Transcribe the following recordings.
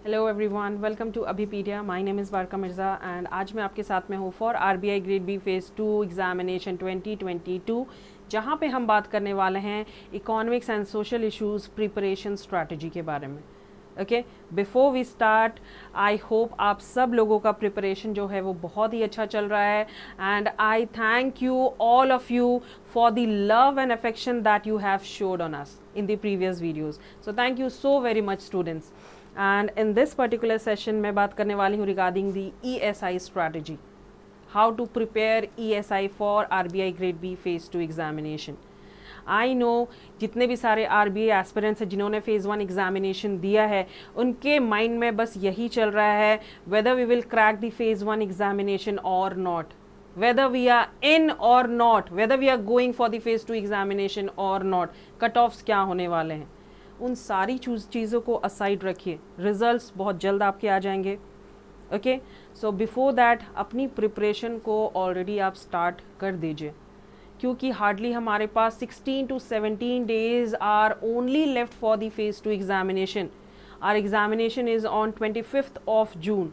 Hello everyone, welcome to Abhipedia. My name is Barka Mirza and आज मैं आपके साथ में हूँ for RBI grade B phase 2 examination 2022, जहाँ पे हम बात करने वाले हैं economics and social issues preparation strategy के बारे में। Okay, before we start, I hope आप सब लोगों का प्रिपरेशन जो है वो बहुत ही अच्छा चल रहा है and I thank you all of you for the love and affection that you have showed on us in the previous videos. So thank you so very much students. And in this particular session मैं बात करने वाली हूँ regarding the ESI strategy. How to prepare ESI for RBI Grade B Phase 2 examination. I know जितने भी सारे RBI aspirants हैं जिन्होंने फेज़ 1 एग्जामिनेशन दिया है, उनके माइंड में बस यही चल रहा है whether we will crack the phase 1 examination और not, whether we are in or not, whether we are going for the phase 2 examination or not, cut offs क्या होने वाले हैं, उन सारी चीज़ों को असाइड रखिए। रिजल्ट्स बहुत जल्द आपके आ जाएंगे। ओके, सो बिफोर दैट अपनी प्रिपरेशन को ऑलरेडी आप स्टार्ट कर दीजिए, क्योंकि हार्डली हमारे पास 16 to 17 days are only left for the phase 2 examination. Our examination is on 25th of June,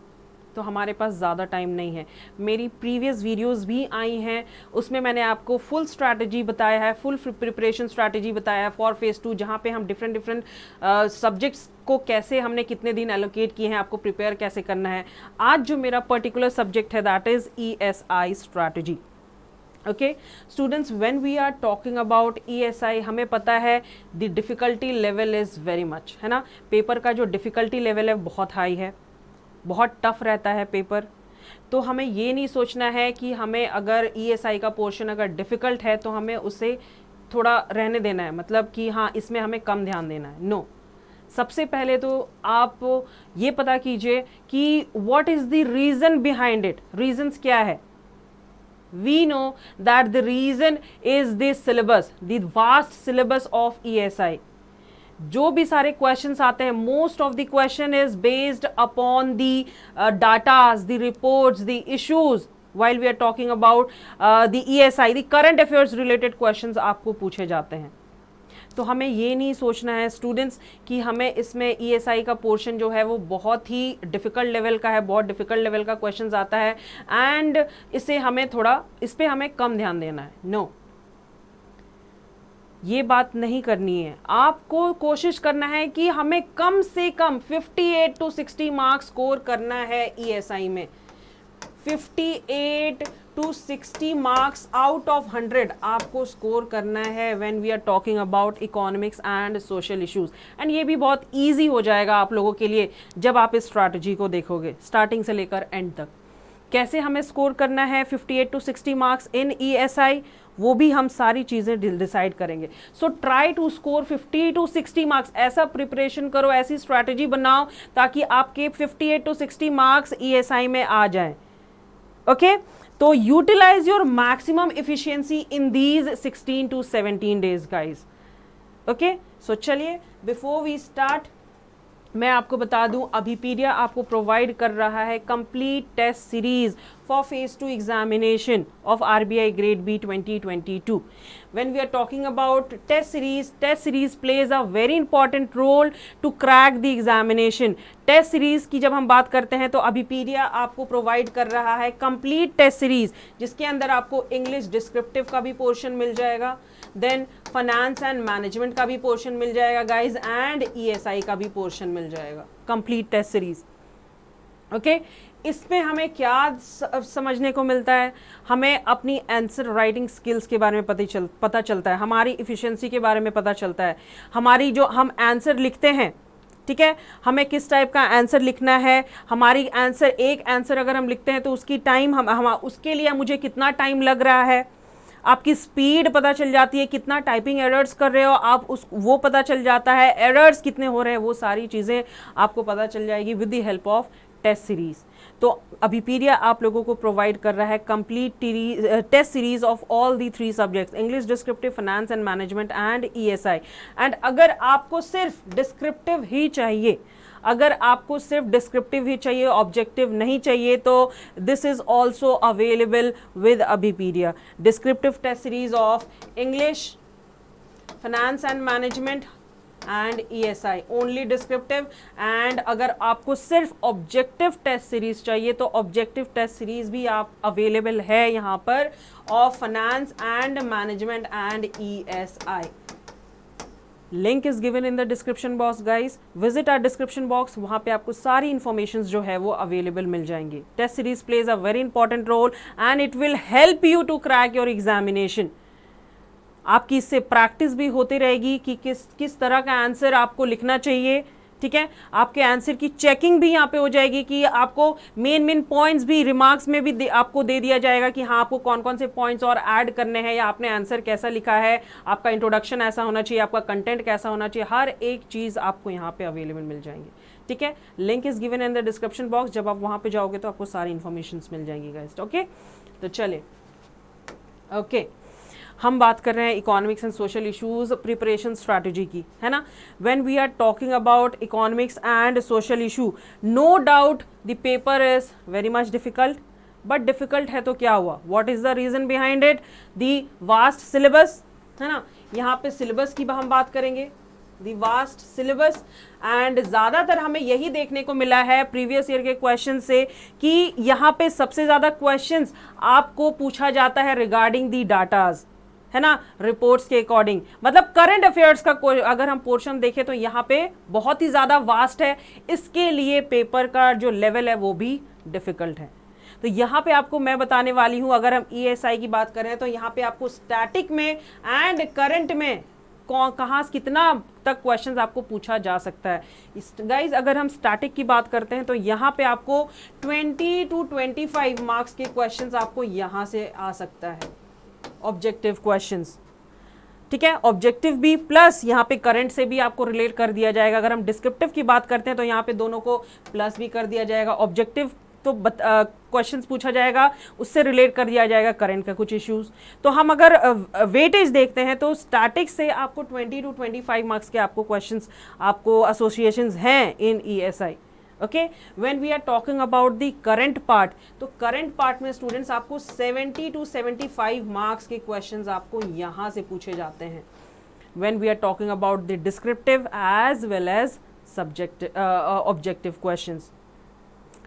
तो हमारे पास ज़्यादा टाइम नहीं है। मेरी प्रीवियस वीडियोस भी आई हैं, उसमें मैंने आपको फुल स्ट्रैटेजी बताया है, फुल प्रिपरेशन स्ट्रैटेजी बताया है फॉर फेज़ 2, जहाँ पे हम डिफरेंट सब्जेक्ट्स को कैसे हमने कितने दिन एलोकेट किए हैं, आपको प्रिपेयर कैसे करना है। आज जो मेरा पर्टिकुलर सब्जेक्ट है that is ESI strategy. Okay students, when we are talking about ESI, हमें पता है the difficulty level is very much, है ना। पेपर का जो डिफ़िकल्टी लेवल है बहुत हाई है, बहुत टफ रहता है पेपर। तो हमें ये नहीं सोचना है कि हमें अगर ESI का पोर्शन अगर डिफ़िकल्ट है तो हमें उसे थोड़ा रहने देना है, मतलब कि हाँ इसमें हमें कम ध्यान देना है। नो, सबसे पहले तो आप ये पता कीजिए कि what is the reason behind it. Reasons क्या है? We know that the reason is the syllabus, the vast syllabus of ESI। जो भी सारे क्वेश्चंस आते हैं, most of the question is based upon the datas, the reports, the issues. while we are talking about the ESI, the current affairs related questions आपको पूछे जाते हैं। तो हमें ये नहीं सोचना है स्टूडेंट्स कि हमें इसमें ESI का पोर्शन जो है वो बहुत ही डिफ़िकल्ट लेवल का है, बहुत डिफ़िकल्ट लेवल का क्वेश्चंस आता है एंड इसे हमें थोड़ा, इस पर हमें कम ध्यान देना है। नो, ये बात नहीं करनी है। आपको कोशिश करना है कि हमें कम से कम 58 to 60 मार्क्स स्कोर करना है ESI में। 58 to 60 मार्क्स आउट ऑफ 100 आपको स्कोर करना है when we are talking about economics and social issues. And ये भी बहुत ईजी हो जाएगा आप लोगों के लिए जब आप इस स्ट्रैटेजी को देखोगे स्टार्टिंग से लेकर एंड तक। कैसे हमें स्कोर करना है 58 to 60 मार्क्स इन ESI, वो भी हम सारी चीज़ें डिसाइड करेंगे। So try to score 50 to 60 marks. ऐसा प्रिपरेशन करो, ऐसी स्ट्रैटेजी बनाओ ताकि आपके 58 to 60 मार्क्स ESI में आ जाएं। ओके, तो utilize your maximum efficiency in these 16 to 17 days guys. Okay, so चलिए बिफोर वी स्टार्ट मैं आपको बता दूं, अभीपीडिया आपको प्रोवाइड कर रहा है complete test series for phase 2 examination of RBI grade B 2022। When we are talking about test series plays a very important role to crack the examination. Test series की जब हम बात करते हैं तो अभीपीडिया आपको प्रोवाइड कर रहा है कंप्लीट टेस्ट सीरीज, जिसके अंदर आपको इंग्लिश डिस्क्रिप्टिव का भी पोर्शन मिल जाएगा, देन फाइनेंस एंड मैनेजमेंट का भी पोर्शन मिल जाएगा गाइज, एंड ESI का भी पोर्शन मिल जाएगा, कंप्लीट टेस्ट सीरीज। ओके, इसमें हमें क्या समझने को मिलता है? हमें अपनी आंसर राइटिंग स्किल्स के बारे में पता चलता है, हमारी इफ़िशियंसी के बारे में पता चलता है, हमारी जो हम आंसर लिखते हैं, ठीक है, हमें किस टाइप का आंसर लिखना है, हमारी आंसर, एक आंसर अगर हम लिखते हैं तो उसकी टाइम हम उसके लिए मुझे कितना टाइम लग रहा है, आपकी स्पीड पता चल जाती है, कितना टाइपिंग एरर्स कर रहे हो आप, वो पता चल जाता है, एरर्स कितने हो रहे हैं, वो सारी चीज़ें आपको पता चल जाएगी with the help of test series. तो अभीपीडिया आप लोगों को प्रोवाइड कर रहा है complete test series of all the 3 subjects, English descriptive, finance and management and ESI। And अगर आपको सिर्फ डिस्क्रिप्टिव ही चाहिए, अगर आपको सिर्फ डिस्क्रिप्टिव ही चाहिए, ऑब्जेक्टिव नहीं चाहिए, तो this is also available with Abhipedia. Descriptive test series of English, finance and management, and ESI, only descriptive. And अगर आपको सिर्फ ऑब्जेक्टिव टेस्ट सीरीज चाहिए तो ऑब्जेक्टिव टेस्ट सीरीज भी आप अवेलेबल है यहाँ पर of finance and management and ESI। Link is given in the description box guys, visit our description box, वहां पे आपको सारी इन्फॉर्मेशन जो है वो अवेलेबल मिल जाएंगी। Test series plays a very important role and it will help you to crack your examination. आपकी इससे प्रैक्टिस भी होती रहेगी कि किस तरह का आंसर आपको लिखना चाहिए, ठीक है। आपके आंसर की चेकिंग भी यहाँ पे हो जाएगी कि आपको मेन पॉइंट्स भी रिमार्क्स में भी आपको दे दिया जाएगा कि हाँ आपको कौन कौन से पॉइंट्स और ऐड करने हैं, या आपने आंसर कैसा लिखा है, आपका इंट्रोडक्शन ऐसा होना चाहिए, आपका कंटेंट कैसा होना चाहिए, हर एक चीज़ आपको यहाँ पे अवेलेबल मिल जाएंगी, ठीक है। Link is given in the description box, जब आप वहाँ पे जाओगे तो आपको सारी इन्फॉर्मेशन मिल जाएंगी गाइस, ओके। तो चले ओके, हम बात कर रहे हैं economics and social issues preparation strategy की, है ना। When we are talking about economics and social issue, no doubt the paper is very much difficult, but difficult है तो क्या हुआ, what is the reason behind it, the vast syllabus, है ना। यहाँ पे सिलेबस की हम बात करेंगे, दी वास्ट सिलेबस, एंड ज़्यादातर हमें यही देखने को मिला है प्रीवियस ईयर के क्वेश्चन से कि यहाँ पे सबसे ज़्यादा क्वेश्चंस आपको पूछा जाता है रिगार्डिंग दी डाटाज, है ना, रिपोर्ट्स के अकॉर्डिंग। मतलब करंट अफेयर्स का अगर हम पोर्शन देखें तो यहाँ पे बहुत ही ज़्यादा वास्ट है, इसके लिए पेपर का जो लेवल है वो भी डिफ़िकल्ट है। तो यहाँ पे आपको मैं बताने वाली हूँ, अगर हम ESI की बात करें तो यहाँ पे आपको स्टैटिक में एंड करंट में कहाँ कितना तक क्वेश्चंस आपको पूछा जा सकता है। गाइज अगर हम स्टैटिक की बात करते हैं तो यहाँ पे आपको 20 to 25 मार्क्स के क्वेश्चंस आपको यहाँ से आ सकता है, ऑब्जेक्टिव क्वेश्चंस, ठीक है। ऑब्जेक्टिव भी प्लस यहाँ पे करंट से भी आपको रिलेट कर दिया जाएगा। अगर हम डिस्क्रिप्टिव की बात करते हैं तो यहाँ पे दोनों को प्लस भी कर दिया जाएगा। ऑब्जेक्टिव तो क्वेश्चंस पूछा जाएगा, उससे रिलेट कर दिया जाएगा करंट का कुछ इश्यूज। तो हम अगर वेटेज देखते हैं तो स्टैटिक से आपको 20 to 25 मार्क्स के आपको क्वेश्चंस, आपको एसोसिएशंस हैं in ESI, okay. When we are talking about the current part, तो करंट पार्ट में स्टूडेंट्स आपको 70 to 75 मार्क्स के क्वेश्चंस आपको यहाँ से पूछे जाते हैं। When we are talking about the descriptive as well as subject objective questions.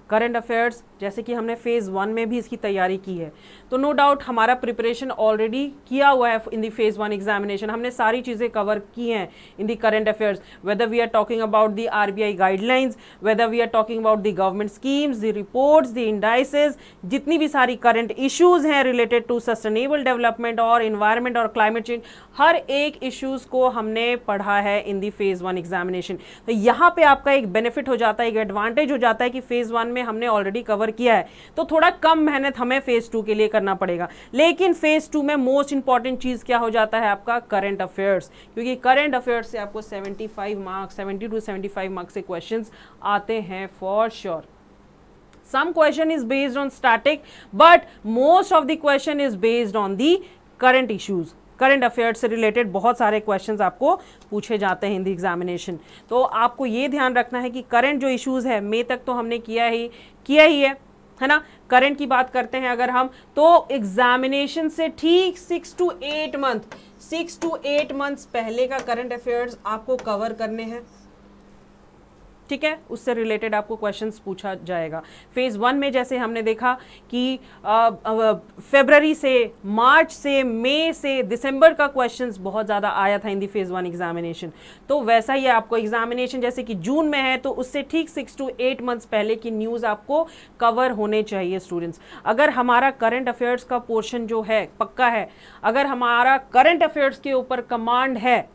Current affairs जैसे कि हमने फेज़ 1 में भी इसकी तैयारी की है, तो नो डाउट हमारा प्रिपरेशन ऑलरेडी किया हुआ है इन द फेज़ 1 एग्जामिनेशन। हमने सारी चीज़ें कवर की हैं in the current affairs, whether we are talking about the RBI guidelines, whether we are talking about the government schemes, the reports, the indices, जितनी भी सारी करंट इश्यूज़ हैं related to sustainable development और environment और climate change, हर एक issues को हमने पढ़ा है इन द फेज़ 1 एग्जामिनेशन। तो यहाँ पे आपका एक बेनिफिट हो जाता है, एक एडवांटेज हो जाता है कि फेज़ 1 में हमने ऑलरेडी कवर किया है, तो थोड़ा कम मेहनत हमें फेज़ 2 के लिए करना पड़ेगा। लेकिन फेज़ 2 में मोस्ट इंपॉर्टेंट चीज़ क्या हो जाता है, आपका करंट अफेयर्स, क्योंकि करंट अफेयर्स से आपको 75 मार्क्स, 70 to 75 मार्क्स से क्वेश्चंस आते हैं for sure. Some question is based on static, but most of the question is based on the current issues. Current affairs से रिलेटेड बहुत सारे क्वेश्चंस आपको पूछे जाते हैं इन द एग्जामिनेशन। तो आपको ये ध्यान रखना है कि करंट जो इश्यूज़ है मई तक तो हमने किया ही है ना। करंट की बात करते हैं अगर हम, तो एग्जामिनेशन से ठीक 6 to 8 मंथ्स पहले का करंट अफेयर्स आपको कवर करने हैं, ठीक है। उससे रिलेटेड आपको क्वेश्चंस पूछा जाएगा। फेज़ 1 में जैसे हमने देखा कि फरवरी से, मार्च से, मई से दिसंबर का क्वेश्चंस बहुत ज़्यादा आया था इन दी फेज़ 1 एग्जामिनेशन, तो वैसा ही आपको एग्जामिनेशन जैसे कि जून में है तो उससे ठीक 6 to 8 मंथ्स पहले की न्यूज़ आपको कवर होने चाहिए स्टूडेंट्स। अगर हमारा करंट अफेयर्स का पोर्शन जो है पक्का है, अगर हमारा करंट अफेयर्स के ऊपर कमांड है,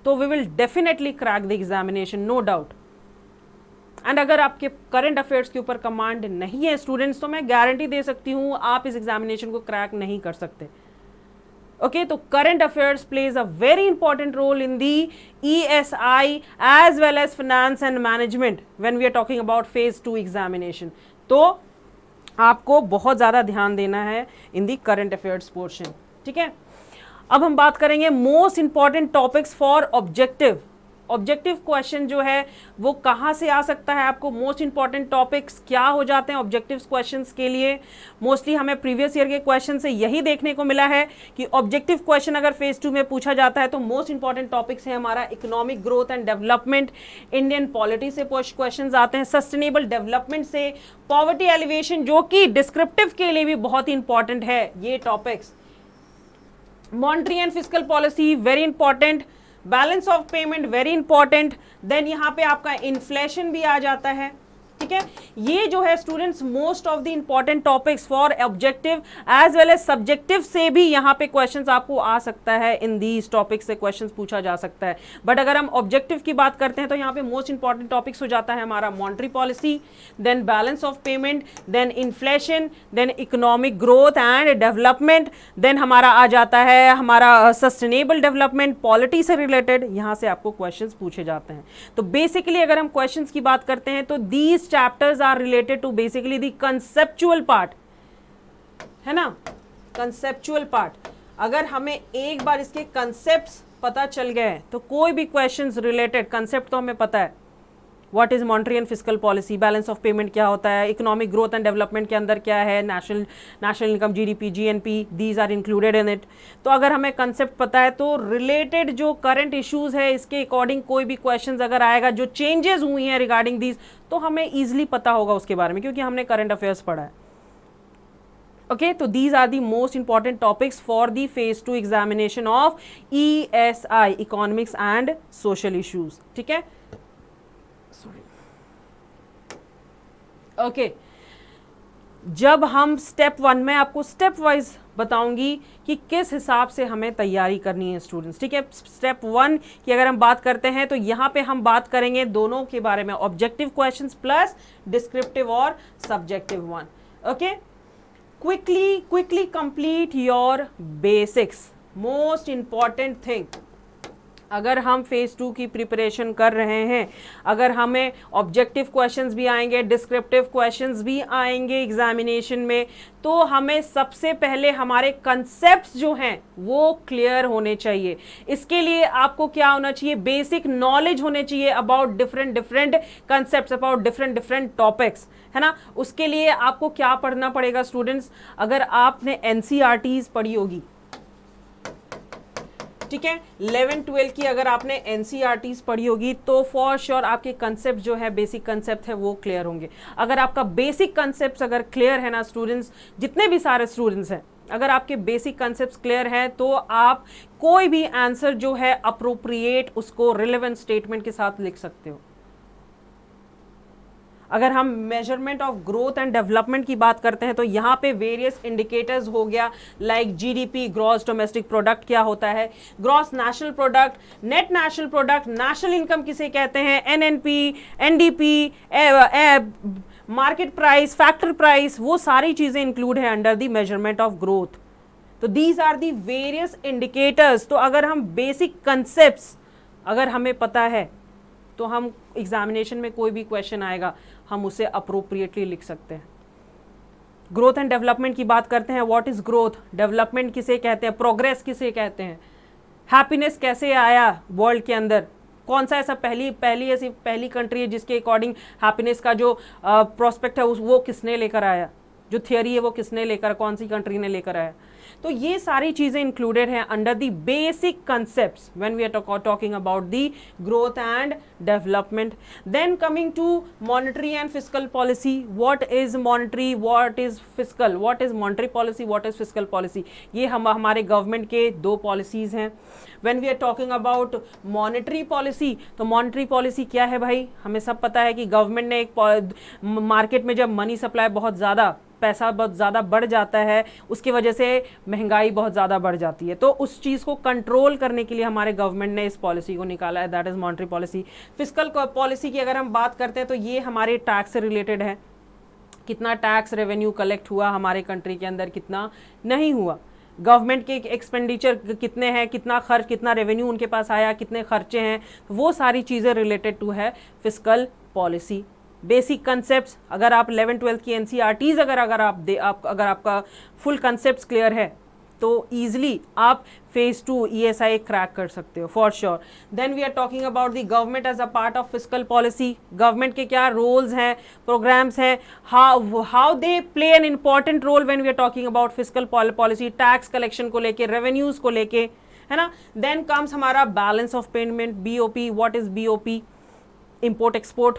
तो we will definitely crack the examination, no doubt. And अगर आपके करंट अफेयर्स के ऊपर कमांड नहीं है स्टूडेंट्स, तो मैं गारंटी दे सकती हूँ आप इस एग्जामिनेशन को क्रैक नहीं कर सकते, ओके। तो current affairs plays a very important role in the ESI as well as finance and management when we are talking about phase 2 examination. तो आपको बहुत ज़्यादा ध्यान देना है in the current affairs portion, ठीक है। अब हम बात करेंगे most important topics for objective objective question जो है वो कहाँ से आ सकता है, आपको मोस्ट इंपॉर्टेंट टॉपिक्स क्या हो जाते हैं ऑब्जेक्टिव क्वेश्चंस के लिए। मोस्टली हमें प्रीवियस ईयर के क्वेश्चन से यही देखने को मिला है कि ऑब्जेक्टिव क्वेश्चन अगर फेज 2 में पूछा जाता है तो मोस्ट इंपॉर्टेंट टॉपिक्स है हमारा economic growth and development, Indian polity से क्वेश्चन आते हैं, सस्टेनेबल डेवलपमेंट से, पॉवर्टी एलिवेशन जो कि डिस्क्रिप्टिव के लिए भी बहुत ही इंपॉर्टेंट है ये topics, monetary and fiscal policy very important, balance of payment very important, then यहाँ पे आपका इन्फ्लेशन भी आ जाता है। ठीक है, ये जो है students most of the important topics for objective as well as subjective से भी यहाँ पे क्वेश्चंस आपको आ सकता है, इन दीज टॉपिक्स से क्वेश्चंस पूछा जा सकता है। बट अगर हम ऑब्जेक्टिव की बात करते हैं तो यहाँ पे मोस्ट इंपॉर्टेंट टॉपिक्स हो जाता है हमारा monetary policy, then balance of payment, then inflation, then economic growth and development, then हमारा आ जाता है हमारा सस्टेनेबल डेवलपमेंट, पॉलिटी से रिलेटेड, यहाँ से आपको क्वेश्चंस पूछे जाते हैं। तो बेसिकली अगर हम क्वेश्चंस की बात करते हैं तो these chapters are related to basically the conceptual part, है ना, conceptual part। अगर हमें एक बार इसके concepts पता चल गए तो कोई भी questions related concept तो हमें पता है, what is monetary and fiscal policy, balance of payment क्या होता है, इकोनॉमिक ग्रोथ एंड डेवलपमेंट के अंदर क्या है, national income, GDP, GNP, these are included in it. तो अगर हमें कंसेप्ट पता है तो रिलेटेड जो करंट इश्यूज है इसके अकॉर्डिंग कोई भी क्वेश्चंस अगर आएगा, जो चेंजेस हुई हैं रिगार्डिंग दीज, तो हमें ईजिली पता होगा उसके बारे में क्योंकि हमने करंट अफेयर्स पढ़ा है। ओके, तो these are the most important topics for the phase 2 examination of ESI, economics and social issues. ठीक है, ओके जब हम स्टेप 1 में आपको स्टेप वाइज बताऊंगी कि किस हिसाब से हमें तैयारी करनी है स्टूडेंट्स। ठीक है, स्टेप 1 की अगर हम बात करते हैं तो यहाँ पे हम बात करेंगे दोनों के बारे में, ऑब्जेक्टिव क्वेश्चंस प्लस डिस्क्रिप्टिव और subjective one. Okay, quickly complete your basics, most important thing. अगर हम फेज 2 की प्रिपरेशन कर रहे हैं, अगर हमें ऑब्जेक्टिव क्वेश्चंस भी आएंगे, डिस्क्रिप्टिव क्वेश्चंस भी आएंगे एग्जामिनेशन में, तो हमें सबसे पहले हमारे कंसेप्ट्स जो हैं वो क्लियर होने चाहिए। इसके लिए आपको क्या होना चाहिए, बेसिक नॉलेज होने चाहिए about different concepts, about different topics, है ना। उसके लिए आपको क्या पढ़ना पड़ेगा स्टूडेंट्स, अगर आपने NCERTs पढ़ी होगी, ठीक है, 11-12 की अगर आपने NCERTs पढ़ी होगी तो फॉर श्योर आपके कंसेप्ट जो है, बेसिक कंसेप्ट है वो क्लियर होंगे। अगर आपका बेसिक कंसेप्ट अगर क्लियर है ना स्टूडेंट्स, जितने भी सारे स्टूडेंट्स हैं, अगर आपके बेसिक कंसेप्ट्स क्लियर हैं तो आप कोई भी आंसर जो है अप्रोप्रिएट उसको रिलेवेंट स्टेटमेंट के साथ लिख सकते हो। अगर हम measurement of growth and development की बात करते हैं तो यहाँ पे वेरियस इंडिकेटर्स हो गया, like GDP, gross domestic product क्या होता है, gross national product, net national product, national income किसे कहते हैं, NNP, NDP, market price, factor price, वो सारी चीजें इंक्लूड है under the measurement of growth. तो these are the various indicators. तो अगर हम बेसिक कंसेप्ट्स अगर हमें पता है तो हम एग्जामिनेशन में कोई भी क्वेश्चन आएगा हम उसे अप्रोप्रिएटली लिख सकते हैं। ग्रोथ एंड डेवलपमेंट की बात करते हैं, व्हाट इज ग्रोथ, डेवलपमेंट किसे कहते हैं, प्रोग्रेस किसे कहते हैं, हैप्पीनेस कैसे आया वर्ल्ड के अंदर, कौन सा ऐसा पहली कंट्री है जिसके अकॉर्डिंग हैप्पीनेस का जो प्रोस्पेक्ट है वो किसने लेकर आया, जो थियरी है वो किसने लेकर, कौन सी कंट्री ने लेकर आया। तो ये सारी चीजें इंक्लूडेड हैं under the basic concepts when we are talking about the growth and development. Then coming to monetary and fiscal policy, what is monetary, what is fiscal, what is monetary policy, what is fiscal policy. ये हमारे government के दो policies हैं। When we are talking about monetary policy, तो monetary policy क्या है भाई, हमें सब पता है कि गवर्नमेंट ने एक मार्केट में जब मनी सप्लाई बहुत ज़्यादा, पैसा बहुत ज़्यादा बढ़ जाता है, उसकी वजह से महंगाई बहुत ज़्यादा बढ़ जाती है, तो उस चीज़ को कंट्रोल करने के लिए हमारे गवर्नमेंट ने इस पॉलिसी को निकाला है, that is monetary policy. Fiscal policy की अगर हम बात करते हैं तो ये हमारे टैक्स से रिलेटेड है, कितना टैक्स रेवेन्यू कलेक्ट हुआ हमारे कंट्री के अंदर, कितना नहीं हुआ, गवर्नमेंट के एक्सपेंडिचर कितने हैं, कितना खर्च, कितना रेवेन्यू उनके पास आया, कितने खर्चे हैं, वो सारी चीज़ें रिलेटेड टू है फिस्कल पॉलिसी। बेसिक कंसेप्ट्स, अगर आप 11-12 की NCERTs अगर आपका फुल कंसेप्ट्स क्लियर है तो ईजिली आप फेज 2 ESI क्रैक कर सकते हो for sure. Then we are talking about the government as a part of fiscal policy. Government के क्या रोल्स हैं, प्रोग्राम्स हैं, how they play an important role when we are talking about fiscal policy, tax collection को लेके, revenues को लेके, है ना. देन कम्स हमारा balance of payment, BOP. What is BOP? Import export,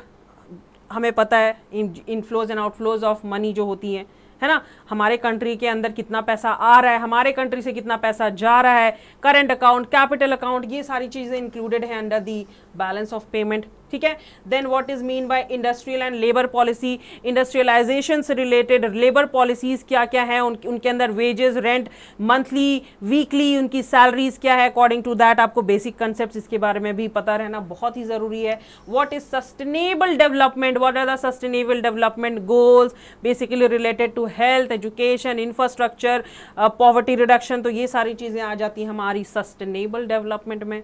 हमें पता है inflows and outflows of money जो होती हैं, है ना. हमारे कंट्री के अंदर कितना पैसा आ रहा है, हमारे कंट्री से कितना पैसा जा रहा है, करंट अकाउंट, कैपिटल अकाउंट, ये सारी चीजें इंक्लूडेड है under the balance of payment. ठीक है. Then what is mean by industrial and labour policy, industrialisation से रिलेटेड लेबर पॉलिसीज क्या क्या है, उनके अंदर वेजेस, रेंट, मंथली, वीकली, उनकी सैलरीज क्या है, अकॉर्डिंग टू दैट आपको बेसिक कंसेप्ट इसके बारे में भी पता रहना बहुत ही जरूरी है. What is sustainable development, what are the sustainable development goals, basically related to health, education, infrastructure, poverty reduction. तो ये सारी चीजें आ जाती हैं हमारी सस्टेनेबल डेवलपमेंट में,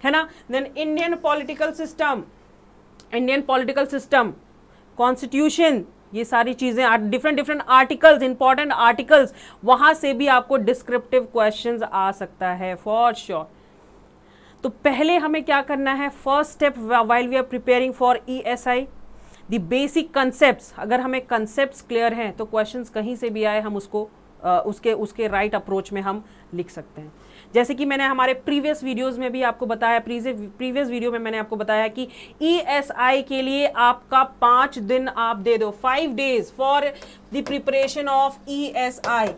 है ना. Then Indian political system, constitution, ये सारी चीजें, डिफरेंट आर्टिकल्स, इंपॉर्टेंट आर्टिकल्स, वहां से भी आपको डिस्क्रिप्टिव क्वेश्चंस आ सकता है फॉर श्योर. तो पहले हमें क्या करना है, first step while we are preparing for ESI, the basic concepts. अगर हमें कंसेप्ट्स क्लियर हैं तो क्वेश्चंस कहीं से भी आए हम उसको उसके राइट अप्रोच में हम लिख सकते हैं. जैसे कि मैंने हमारे प्रीवियस वीडियोस में भी आपको बताया, प्रीवियस वीडियो में मैंने आपको बताया कि ESI के लिए आपका 5 दिन आप दे दो, 5 days for the preparation of ESI.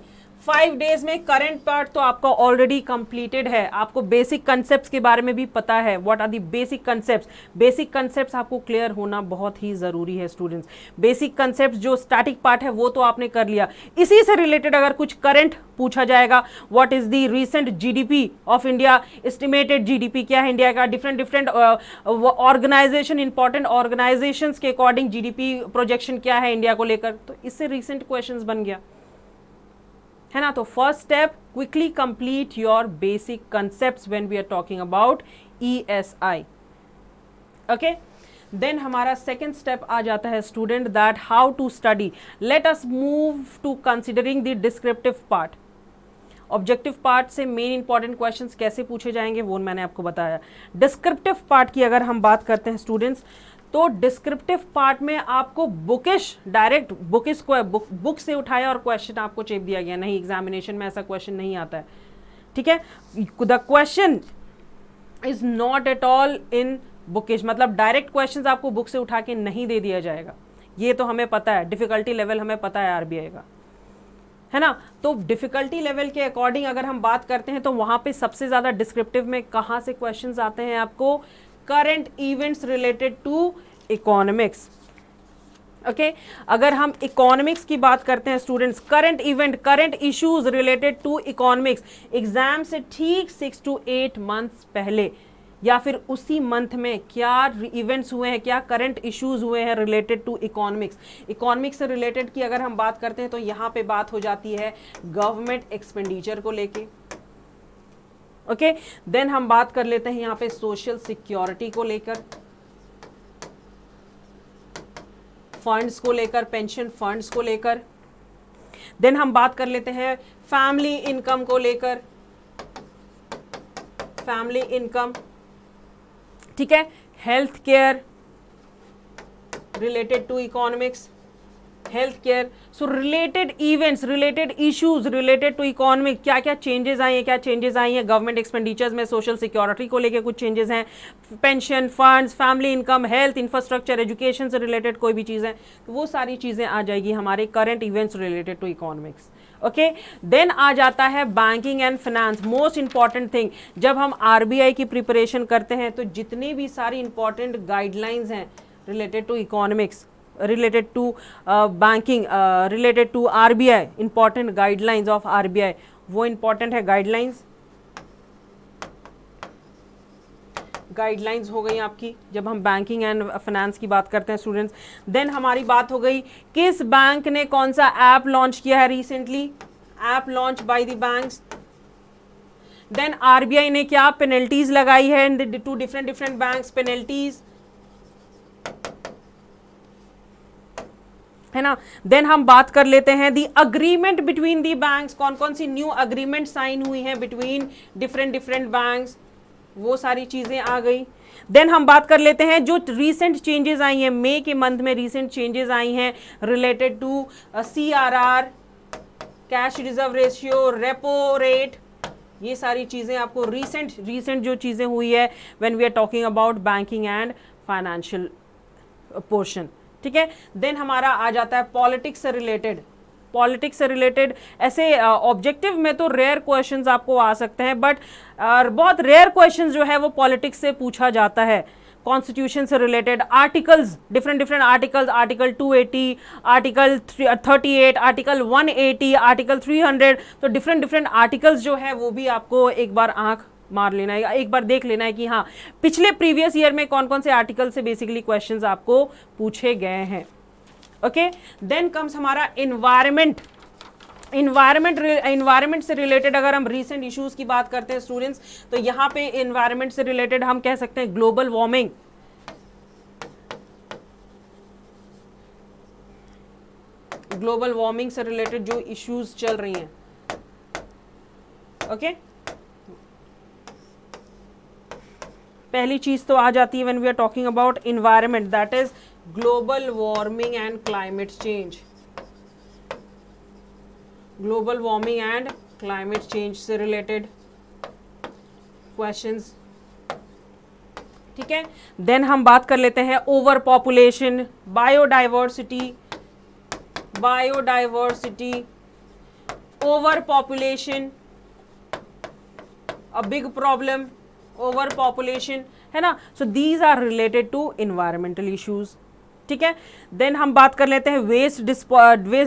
5 days में करंट पार्ट तो आपका ऑलरेडी कंप्लीटेड है, आपको बेसिक कंसेप्ट्स के बारे में भी पता है. What are the basic concepts, basic concepts आपको क्लियर होना बहुत ही जरूरी है स्टूडेंट्स. बेसिक कंसेप्ट्स जो स्टैटिक पार्ट है वो तो आपने कर लिया, इसी से रिलेटेड अगर कुछ करंट पूछा जाएगा, what is the recent GDP of India, estimated GDP क्या है इंडिया का, डिफरेंट ऑर्गेनाइजेशन, इंपॉर्टेंट ऑर्गेनाइजेशंस के अकॉर्डिंग GDP प्रोजेक्शन क्या है इंडिया को लेकर, तो इससे रिसेंट क्वेश्चंस बन गया, है ना. तो first step, quickly complete your basic concepts when we are talking about ESI. Okay. Then हमारा सेकेंड स्टेप आ जाता है student, that how to study. Let us move to considering the descriptive part. Objective part से main important questions कैसे पूछे जाएंगे वो मैंने आपको बताया. डिस्क्रिप्टिव पार्ट की अगर हम बात करते हैं स्टूडेंट्स, तो डिस्क्रिप्टिव पार्ट में आपको बुकिश, डायरेक्ट बुक से उठाया और क्वेश्चन आपको चेप दिया गया, नहीं, एग्जामिनेशन में ऐसा क्वेश्चन नहीं आता है. ठीक है. The question is not at all in bookish, मतलब डायरेक्ट क्वेश्चंस आपको बुक से उठा के नहीं दे दिया जाएगा, ये तो हमें पता है. डिफिकल्टी लेवल हमें पता है RBI का, है ना. तो डिफिकल्टी लेवल के अकॉर्डिंग अगर हम बात करते हैं तो वहां पे सबसे ज्यादा डिस्क्रिप्टिव में कहां से क्वेश्चंस आते हैं आपको, current events related to economics. Okay. अगर हम इकोनॉमिक्स की बात करते हैं students, current event, current issues related to economics, exam से ठीक 6 to 8 months पहले या फिर उसी मंथ में क्या इवेंट्स हुए हैं, क्या करंट इश्यूज हुए हैं रिलेटेड टू इकोनॉमिक्स. इकोनॉमिक्स से रिलेटेड की अगर हम बात करते हैं तो यहाँ पे बात हो जाती है गवर्नमेंट एक्सपेंडिचर को लेके. ओके. देन हम बात कर लेते हैं यहाँ पे सोशल सिक्योरिटी को लेकर, फंड्स को लेकर, पेंशन फंड्स को लेकर. देन हम बात कर लेते हैं फैमिली इनकम को लेकर, फैमिली इनकम. ठीक है. Health care related to economics, health care. So related events, related issues related to economic, क्या क्या चेंजेस आई हैं, क्या चेंजेस आई हैं गवर्नमेंट एक्सपेंडिचर्स में, सोशल सिक्योरिटी को लेके कुछ चेंजेस हैं, pension funds, family income, health, infrastructure, education से रिलेटेड कोई भी चीज़ें, तो वो सारी चीज़ें आ जाएगी हमारे current events related to economics. Okay. Then आ जाता है banking and finance, most important thing. जब हम RBI की प्रिपरेशन करते हैं तो जितनी भी सारी इंपॉर्टेंट गाइडलाइंस हैं related to economics, related to banking, related to RBI, important guidelines of RBI, वो important है guidelines. गाइडलाइंस हो गई आपकी जब हम बैंकिंग एंड फाइनेंस की बात करते हैं स्टूडेंट्स. देन हमारी बात हो गई किस बैंक ने कौन सा ऐप लॉन्च किया है recently, app launch by the banks. Then RBI ने क्या पेनल्टीज लगाई है टू डिफरेंट बैंक्स, पेनल्टीज. है ना। देन हम बात कर लेते हैं दी अग्रीमेंट बिटवीन दी बैंक्स, कौन कौन सी न्यू अग्रीमेंट साइन हुई हैं बिटवीन डिफरेंट डिफरेंट बैंक्स, वो सारी चीजें आ गई। देन हम बात कर लेते हैं जो रीसेंट चेंजेस आई हैं, मई के मंथ में रीसेंट चेंजेस आई हैं related to CRR, cash reserve ratio, repo rate, ये सारी चीजें आपको रीसेंट जो चीजें हुई है when we are talking about banking and financial portion, ठीक है। देन हमारा आ जाता है पॉलिटिक्स से रिलेटेड ऐसे ऑब्जेक्टिव में तो रेयर क्वेश्चंस आपको आ सकते हैं, बट बहुत रेयर क्वेश्चंस जो है वो पॉलिटिक्स से पूछा जाता है। कॉन्स्टिट्यूशन से related articles, different articles, article 280, article 38, article 180, article 300, तो डिफरेंट आर्टिकल्स जो है वो भी आपको एक बार आंख मार लेना है, एक बार देख लेना है कि हाँ पिछले प्रीवियस ईयर में कौन कौन से आर्टिकल से बेसिकली क्वेश्चंस आपको पूछे गए हैं। ओके, देन कम्स हमारा इन्वायरमेंट से रिलेटेड अगर हम रीसेंट इश्यूज की बात करते हैं स्टूडेंट्स, तो यहाँ पे इन्वायरमेंट से रिलेटेड हम कह सकते हैं ग्लोबल वार्मिंग से रिलेटेड जो इश्यूज चल रही हैं। ओके, पहली चीज तो आ जाती है when we are talking about environment, that is global warming and climate change. Global warming and climate change से रिलेटेड क्वेश्चंस, ठीक है। देन हम बात कर लेते हैं overpopulation, biodiversity, overpopulation a big problem, overpopulation, है ना। So these are related to environmental issues, ठीक है। देन हम बात कर लेते हैं वेस्ट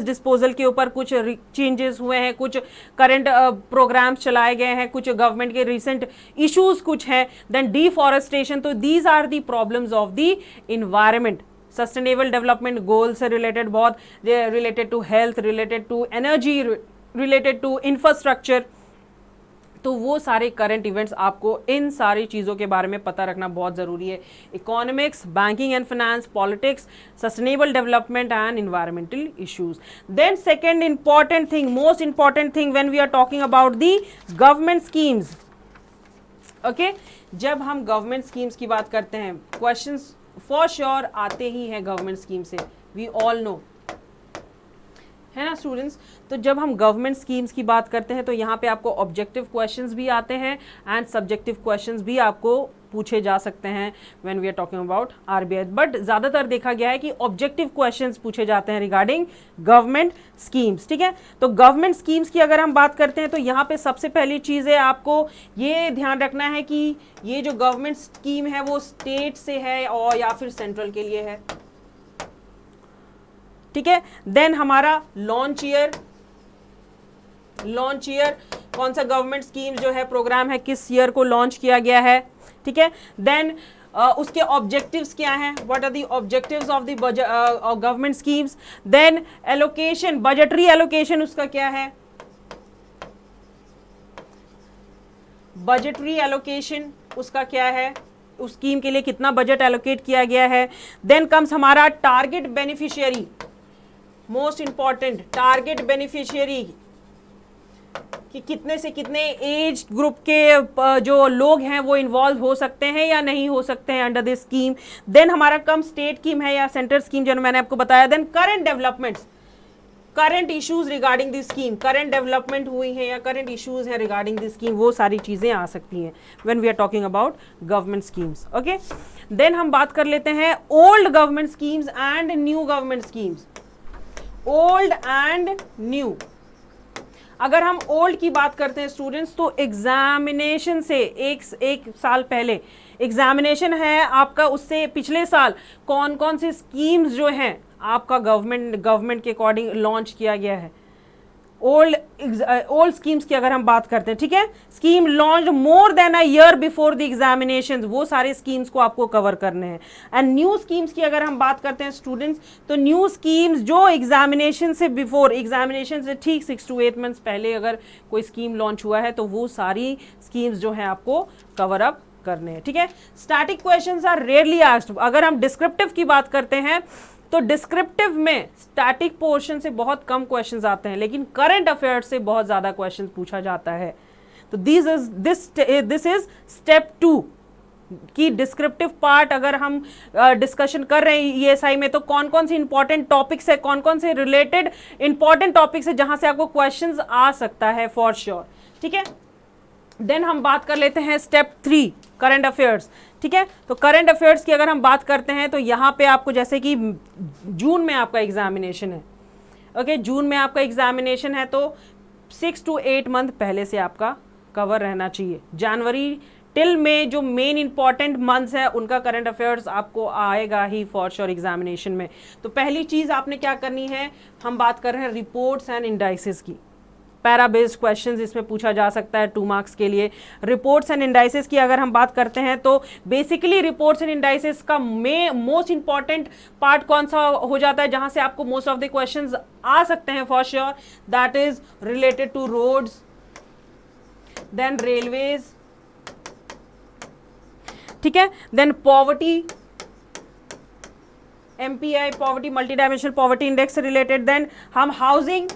डिस्पोजल के ऊपर कुछ चेंजेस हुए हैं, कुछ करंट प्रोग्राम्स चलाए गए हैं, कुछ गवर्नमेंट के रिसेंट इश्यूज कुछ हैं। देन डिफॉरेस्टेशन, तो these are the problems of the environment. Sustainable development goal से रिलेटेड बहुत, related to health, related to energy, related to infrastructure, तो वो सारे करंट इवेंट्स आपको इन सारी चीज़ों के बारे में पता रखना बहुत ज़रूरी है। Economics, banking and finance, politics, sustainable development and environmental issues. Then second important thing, most important thing when we are talking about the government schemes. Okay, जब हम गवर्नमेंट स्कीम्स की बात करते हैं, क्वेश्चंस फॉर श्योर आते ही हैं government scheme से, we all know, है ना स्टूडेंट्स। तो जब हम गवर्नमेंट स्कीम्स की बात करते हैं तो यहाँ पे आपको ऑब्जेक्टिव क्वेश्चंस भी आते हैं एंड सब्जेक्टिव क्वेश्चंस भी आपको पूछे जा सकते हैं when we are talking about RBI, but ज़्यादातर देखा गया है कि ऑब्जेक्टिव क्वेश्चंस पूछे जाते हैं रिगार्डिंग गवर्नमेंट स्कीम्स, ठीक है। तो गवर्नमेंट स्कीम्स की अगर हम बात करते हैं तो यहाँ पे सबसे पहली चीज़ है आपको ये ध्यान रखना है कि ये जो गवर्नमेंट स्कीम है वो स्टेट से है और या फिर सेंट्रल के लिए है, ठीक है। देन हमारा लॉन्च ईयर, कौन सा गवर्नमेंट स्कीम जो है प्रोग्राम है किस ईयर को लॉन्च किया गया है, ठीक है। देन उसके ऑब्जेक्टिव्स क्या हैं, what are the objectives of the government schemes. Then allocation, budgetary allocation उसका क्या है, बजटरी एलोकेशन उसका क्या है, उस स्कीम के लिए कितना बजट एलोकेट किया गया है। देन कम्स हमारा target beneficiary, most important, target beneficiary कि कितने से कितने एज ग्रुप के जो लोग हैं वो इन्वॉल्व हो सकते हैं या नहीं हो सकते हैं अंडर दिस स्कीम। देन हमारा कम स्टेट स्कीम है या सेंटर स्कीम जो मैंने आपको बताया। Then current developments, current issues regarding this scheme, current development हुई है या करंट इश्यूज है रिगार्डिंग दिस स्कीम, वो सारी चीजें आ सकती हैं when we are talking about government schemes. Okay, then हम बात कर लेते हैं old government schemes and new government schemes. Old and new, अगर हम ओल्ड की बात करते हैं स्टूडेंट्स तो एग्जामिनेशन से एक साल पहले एग्जामिनेशन है आपका, उससे पिछले साल कौन कौन सी स्कीम्स जो हैं आपका गवर्नमेंट के अकॉर्डिंग लॉन्च किया गया है। ओल्ड स्कीम्स की अगर हम बात करते हैं, ठीक है, scheme launch more than a year before the examination, वो सारे स्कीम्स को आपको कवर करने हैं। एंड न्यू स्कीम्स की अगर हम बात करते हैं स्टूडेंट्स तो न्यू स्कीम्स जो एग्जामिनेशन से बिफोर, एग्जामिनेशन से ठीक 6 to 8 मंथ्स पहले अगर कोई स्कीम लॉन्च हुआ है तो वो सारी स्कीम्स जो है आपको कवर अप करने हैं, ठीक है। Static questions are rarely asked. अगर हम डिस्क्रिप्टिव की बात करते हैं तो डिस्क्रिप्टिव में स्टैटिक पोर्शन से बहुत कम क्वेश्चंस आते हैं, लेकिन करंट अफेयर्स से बहुत ज़्यादा क्वेश्चंस पूछा जाता है। तो दिस इज स्टेप 2 की डिस्क्रिप्टिव पार्ट। अगर हम डिस्कशन कर रहे हैं ईएसआई में, तो कौन कौन सी इंपॉर्टेंट टॉपिक्स है, कौन कौन से रिलेटेड इंपॉर्टेंट टॉपिक्स है जहां से आपको क्वेश्चंस आ सकता है फॉर श्योर। ठीक है, देन हम बात कर लेते हैं स्टेप 3 करंट अफेयर्स। ठीक है, तो करंट अफेयर्स की अगर हम बात करते हैं तो यहाँ पे आपको, जैसे कि जून में आपका एग्जामिनेशन है, ओके, जून में आपका एग्जामिनेशन है, तो 6 to 8 मंथ पहले से आपका कवर रहना चाहिए। जनवरी टिल में जो मेन इंपॉर्टेंट मंथ्स है उनका करंट अफेयर्स आपको आएगा ही फॉर श्योर एग्जामिनेशन में। तो पहली चीज आपने क्या करनी है, हम बात कर रहे हैं रिपोर्ट्स एंड इंडाइसेस की। पैरा बेस्ड क्वेश्चंस इसमें पूछा जा सकता है 2 मार्क्स के लिए। रिपोर्ट्स एंड इंडाइसेस की अगर हम बात करते हैं तो बेसिकली रिपोर्ट्स एंड इंडाइसेस का मोस्ट इंपॉर्टेंट पार्ट कौन सा हो जाता है जहां से आपको मोस्ट ऑफ द क्वेश्चंस आ सकते हैं for sure, that is related to roads, then railways, ठीक है, then poverty, MPI poverty, multidimensional poverty index से रिलेटेड, देन हम housing.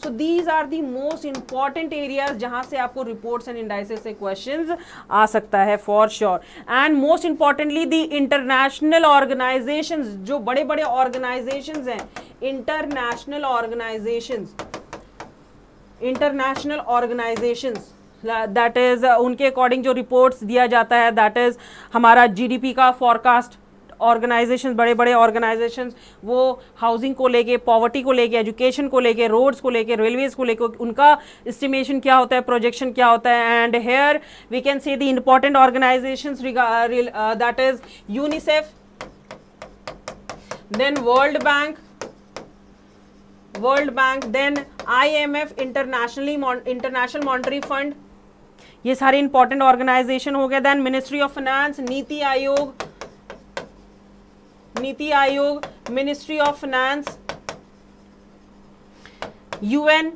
So these are the most important areas जहां से आपको रिपोर्ट्स एंड इंडाइसेस से क्वेश्चंस आ सकता है for sure. And most importantly the international organisations, जो बड़े बड़े ऑर्गेनाइजेशंस हैं, इंटरनेशनल ऑर्गेनाइजेशंस दैट इज उनके अकॉर्डिंग जो रिपोर्ट्स दिया जाता है, दैट इज हमारा जीडीपी का फॉरकास्ट। ऑर्गेनाइजेशन, बड़े बड़े ऑर्गेनाइजेशंस वो हाउसिंग को लेके, पॉवर्टी को लेके, एजुकेशन को लेके, रोड्स को लेके, रेलवेज को लेके उनका एस्टिमेशन क्या होता है, प्रोजेक्शन क्या होता है। And here we can say the important organisations that is UNICEF, then World Bank, then IMF, International Monetary Fund, ये सारे इंपॉर्टेंट ऑर्गेनाइजेशन हो गए। Then ministry of finance, NITI Aayog, ministry of finance, UN,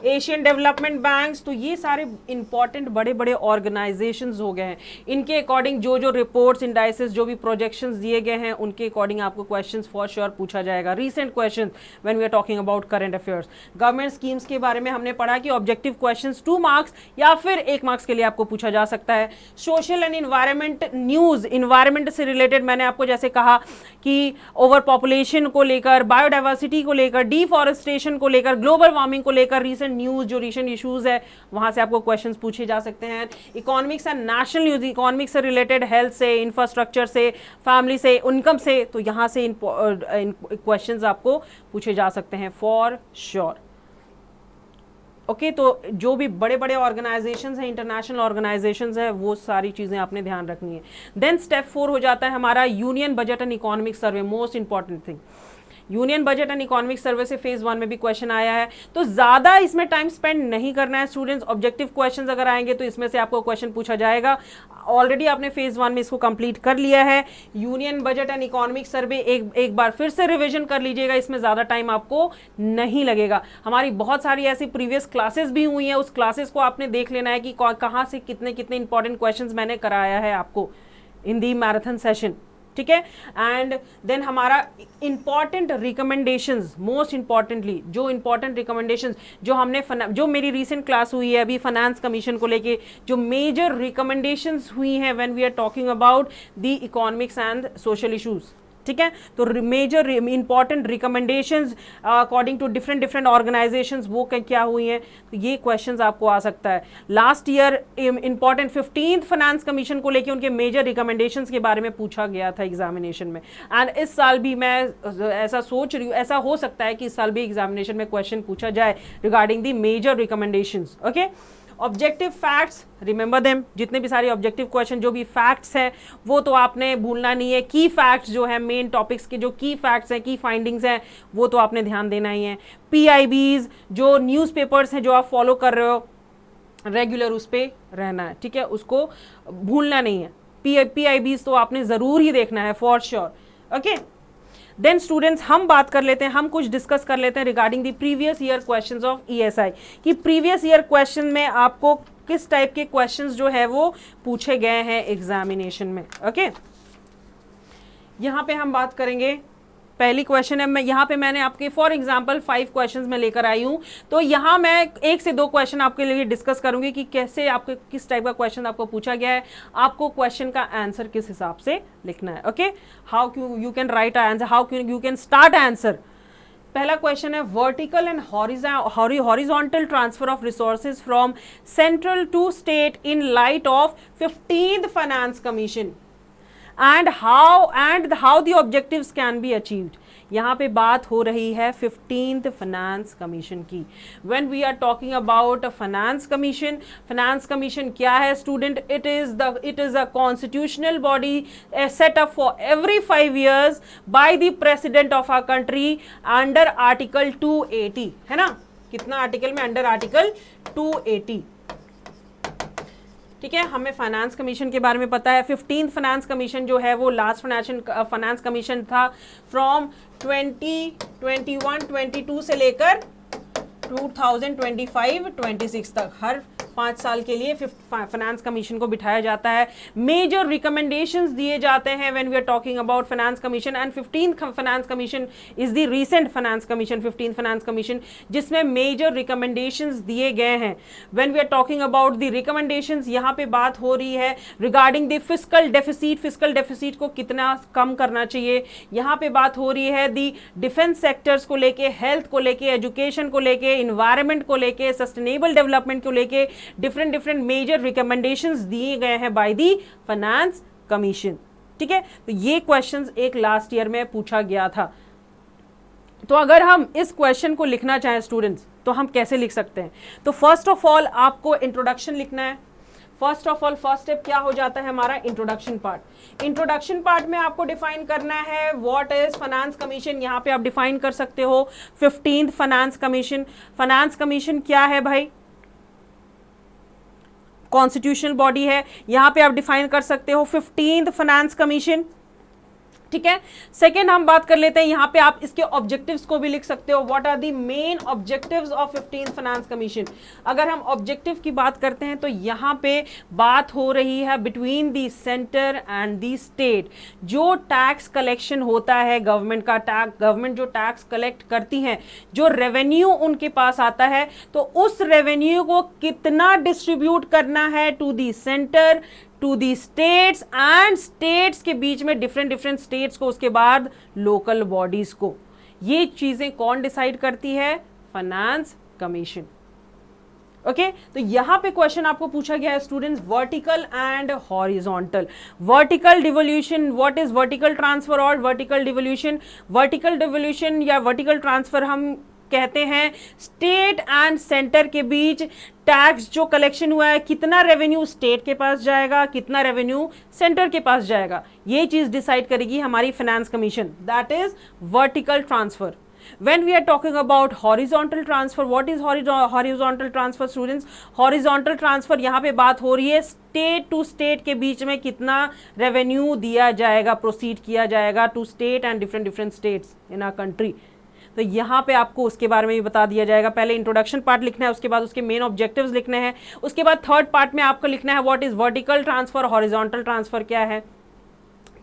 Asian development banks. तो ये सारे important बड़े बड़े organisations हो गए हैं। इनके अकॉर्डिंग जो जो रिपोर्ट्स, इंडाइसेस, जो भी प्रोजेक्शंस दिए गए हैं उनके अकॉर्डिंग आपको क्वेश्चंस फॉर श्योर पूछा जाएगा। Recent questions when we are talking about current affairs. Government schemes के बारे में हमने पढ़ा कि ऑब्जेक्टिव क्वेश्चंस 2 मार्क्स या फिर 1 मार्क्स के लिए आपको पूछा जा सकता है। Social and environment news, environment से रिलेटेड मैंने आपको जैसे कहा कि ओवर पॉपुलेशन को लेकर, बायोडाइवर्सिटी को लेकर, डिफॉरेस्टेशन को लेकर, ग्लोबल वार्मिंग को लेकर रीसेंट न्यूज, जो रीसेंट इश्यूज है वहां से आपको क्वेश्चंस पूछे जा सकते हैं। Economics and national news, economics से रिलेटेड, हेल्थ से, इंफ्रास्ट्रक्चर से, फैमिली से, इनकम से, तो यहां से इन क्वेश्चंस आपको पूछे जा सकते हैं फॉर श्योर। ओके, तो जो भी बड़े बड़े ऑर्गेनाइजेशंस हैं, इंटरनेशनल ऑर्गेनाइजेशंस हैं, वो सारी चीजें आपने ध्यान रखनी है। देन स्टेप 4 हो जाता है हमारा union budget and economic survey, most important thing. Union budget and economic survey से फेज 1 में भी क्वेश्चन आया है, तो ज्यादा इसमें टाइम स्पेंड नहीं करना है स्टूडेंट्स। ऑब्जेक्टिव क्वेश्चंस अगर आएंगे तो इसमें से आपको क्वेश्चन पूछा जाएगा। ऑलरेडी आपने फेज 1 में इसको कंप्लीट कर लिया है। Union budget and economic survey एक बार फिर से रिवीजन कर लीजिएगा, इसमें ज्यादा टाइम आपको नहीं लगेगा। हमारी बहुत सारी ऐसी प्रीवियस क्लासेस भी हुई हैं, उस क्लासेस को आपने देख लेना है कि कहाँ से कितने कितने इंपॉर्टेंट क्वेश्चंस मैंने कराया है आपको इन दी मैराथन सेशन, ठीक है। एंड देन हमारा इंपॉर्टेंट रिकमेंडेशंस, मोस्ट इंपॉर्टेंटली जो इंपॉर्टेंट रिकमेंडेशंस जो हमने जो मेरी रीसेंट क्लास हुई है अभी फाइनेंस कमीशन को लेके, जो मेजर रिकमेंडेशंस हुई हैं when we are talking about the economics and social issues, ठीक है। तो major important recommendations according to different organizations वो क्या हुई हैं, तो ये क्वेश्चंस आपको आ सकता है। Last year important 15th finance commission को लेके उनके मेजर रिकमेंडेशंस के बारे में पूछा गया था एग्जामिनेशन में। एंड इस साल भी मैं ऐसा सोच रही हूँ, ऐसा हो सकता है कि इस साल भी एग्जामिनेशन में क्वेश्चन पूछा जाए regarding the major recommendations, okay. Objective facts, remember them, जितने भी सारे ऑब्जेक्टिव क्वेश्चन जो भी फैक्ट्स हैं वो तो आपने भूलना नहीं है। की फैक्ट्स जो है, मेन टॉपिक्स के जो की फैक्ट्स हैं, की फाइंडिंग्स हैं, वो तो आपने ध्यान देना ही है। PIBs, जो न्यूज़पेपर्स हैं जो आप फॉलो कर रहे हो रेगुलर, उस पर रहना है, ठीक है, उसको भूलना नहीं है। PIBs तो आपने ज़रूर ही देखना है for sure, okay. Then students हम बात कर लेते हैं, हम कुछ डिस्कस कर लेते हैं regarding the previous year questions of ESI कि प्रीवियस ईयर क्वेश्चन में आपको किस टाइप के क्वेश्चंस जो है वो पूछे गए हैं एग्जामिनेशन में, ओके। यहाँ पे हम बात करेंगे, पहली क्वेश्चन है, मैं यहाँ पे मैंने आपके फॉर एग्जांपल 5 क्वेश्चंस में लेकर आई हूँ, तो यहाँ मैं 1 से 2 क्वेश्चन आपके लिए डिस्कस करूंगी कि कैसे आपको किस टाइप का क्वेश्चन आपको पूछा गया है, आपको क्वेश्चन का आंसर किस हिसाब से लिखना है। Okay, how you can write answer, how you can start answer. पहला क्वेश्चन है, vertical and horizontal transfer of resources from central to state in light of 15th finance commission and how the objectives can be achieved। यहाँ पे बात हो रही है 15th finance commission की। When we are talking about a finance commission क्या है student? it is a constitutional body set up for every 5 years by the president of our country under article 280, है ना? कितना आर्टिकल में? Under article 280। ठीक है, हमें फाइनेंस कमीशन के बारे में पता है। 15th फाइनेंस कमीशन जो है वो लास्ट फाइनेंस कमीशन था फ्रॉम 2021-22 से लेकर 2025-26 तक। हर 5 साल के लिए फाइनेंस कमीशन को बिठाया जाता है। मेजर रिकमेंडेशंस दिए जाते हैं when we are talking about finance commission, and 15th finance commission is the recent finance commission, 15th finance commission, जिसमें मेजर रिकमेंडेशंस दिए गए हैं। When we are talking about the recommendations, यहाँ पे बात हो रही है रिगार्डिंग द फिस्कल डेफिसिट को कितना कम करना चाहिए। यहाँ पे बात हो रही है दी डिफेंस सेक्टर्स को लेके, हेल्थ को लेके, एजुकेशन को लेके, इन्वायरमेंट को लेके, सस्टेनेबल डेवलपमेंट को लेके डिफरेंट मेजर रिकमेंडेशंस दिए गए हैं बाय दी फाइनेंस कमीशन। ठीक है, तो ये क्वेश्चंस एक लास्ट ईयर में पूछा गया था। तो अगर हम इस क्वेश्चन को लिखना चाहें स्टूडेंट्स, तो हम कैसे लिख सकते हैं? तो फर्स्ट ऑफ ऑल आपको इंट्रोडक्शन लिखना है। फर्स्ट स्टेप क्या हो जाता है हमारा? Introduction part. इंट्रोडक्शन पार्ट में आपको डिफाइन करना है व्हाट इज फाइनेंस कमीशन। यहाँ पे आप डिफाइन कर सकते हो 15th finance commission. Finance commission क्या है भाई? कॉन्स्टिट्यूशनल बॉडी है। यहाँ पे आप डिफाइन कर सकते हो 15th फाइनेंस कमीशन। ठीक है, सेकेंड हम बात कर लेते हैं, यहाँ पे आप इसके ऑब्जेक्टिव्स को भी लिख सकते हो। What are the main objectives of 15th finance commission. अगर हम ऑब्जेक्टिव की बात करते हैं तो यहाँ पे बात हो रही है between the centre and the state. जो टैक्स कलेक्शन होता है गवर्नमेंट का, गवर्नमेंट जो टैक्स कलेक्ट करती है, जो रेवेन्यू उनके पास आता है, तो उस रेवेन्यू को कितना डिस्ट्रीब्यूट करना है to the centre, to the states, and states के बीच में डिफरेंट स्टेट्स को, उसके बाद लोकल बॉडीज को। ये चीजें कौन डिसाइड करती है? Finance commission. ओके, तो यहां पे क्वेश्चन आपको पूछा गया है students, vertical and horizontal. Vertical devolution, what is vertical transfer और वर्टिकल डिवोल्यूशन? वर्टिकल डिवोल्यूशन या वर्टिकल ट्रांसफर हम कहते हैं स्टेट एंड सेंटर के बीच टैक्स जो कलेक्शन हुआ है, कितना रेवेन्यू स्टेट के पास जाएगा, कितना रेवेन्यू सेंटर के पास जाएगा, ये चीज डिसाइड करेगी हमारी finance commission. That is vertical transfer. When we are talking about horizontal transfer, what is horizontal transfer students? Horizontal transfer यहाँ पे बात हो रही है स्टेट टू स्टेट के बीच में कितना रेवेन्यू दिया जाएगा, प्रोसीड किया जाएगा to state and different states in our country. तो यहाँ पे आपको उसके बारे में भी बता दिया जाएगा। पहले इंट्रोडक्शन पार्ट लिखना है, उसके बाद उसके मेन ऑब्जेक्टिव्स लिखने हैं, उसके बाद थर्ड पार्ट में आपको लिखना है what is vertical transfer, horizontal transfer क्या है।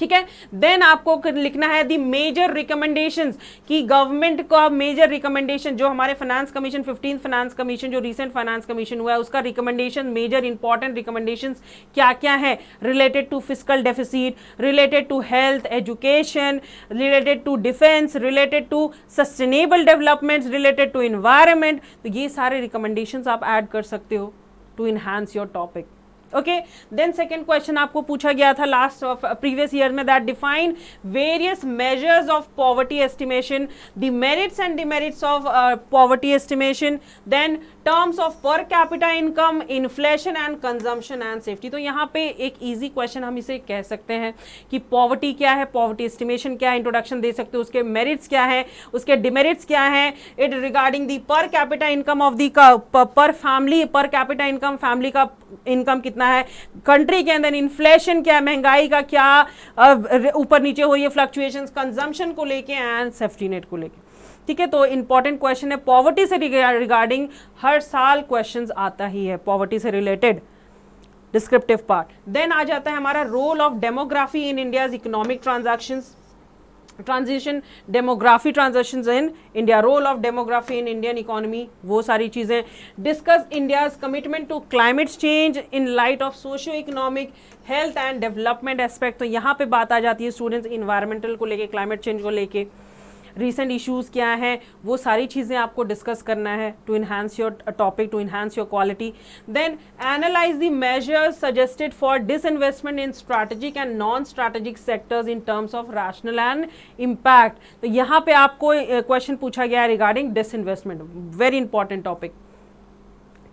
ठीक है, देन आपको लिखना है दी मेजर रिकमेंडेशंस, कि गवर्नमेंट का मेजर रिकमेंडेशन जो हमारे finance commission, 15th finance commission जो रिसेंट फाइनेंस कमीशन हुआ है, उसका रिकमेंडेशन, मेजर इंपॉर्टेंट रिकमेंडेशंस क्या क्या है related to fiscal deficit, related to health, education, related to defence, related to sustainable developments, related to environment. तो ये सारे रिकमेंडेशंस आप ऐड कर सकते हो to enhance your topic. Okay, then second question आपको पूछा गया था लास्ट प्रीवियस ईयर में, that define various measures of poverty estimation, the merits and demerits of poverty estimation, then terms of per capita income, inflation and consumption and safety. तो यहाँ पे एक easy question हम इसे कह सकते हैं कि पॉवर्टी क्या है, पॉवर्टी एस्टिमेशन क्या है, इंट्रोडक्शन दे सकते हो, उसके मेरिट्स क्या है, उसके डिमेरिट्स क्या है, इट रिगार्डिंग दी पर कैपिटा इनकम ऑफ दी पर फैमिली, पर कैपिटा इनकम, फैमिली का इनकम कितना है कंट्री के अंदर, इन्फ्लेशन क्या है, महंगाई का क्या ऊपर नीचे हो रही है फ्लक्चुएशंस, कंजम्पशन को लेके एंड सेफ्टी नेट को लेके। ठीक है, तो इंपॉर्टेंट क्वेश्चन है पॉवर्टी से रिगार्डिंग, हर साल क्वेश्चंस आता ही है पॉवर्टी से रिलेटेड डिस्क्रिप्टिव पार्ट। देन आ जाता है हमारा role of demography in India's economic transactions. Transition, demography transitions in India, role of demography in Indian economy, वो सारी चीज़ें। Discuss India's commitment to climate change in light of socio economic health and development aspect, तो यहाँ पे बात आ जाती है students environmental को लेके, क्लाइमेट चेंज को लेके, रीसेंट इश्यूज़ क्या हैं, वो सारी चीज़ें आपको डिस्कस करना है to enhance your topic, to enhance your quality. Then analyse the measures suggested for disinvestment in strategic and non strategic sectors in terms of rational and impact, तो यहाँ पे आपको क्वेश्चन पूछा गया है regarding disinvestment, very important topic,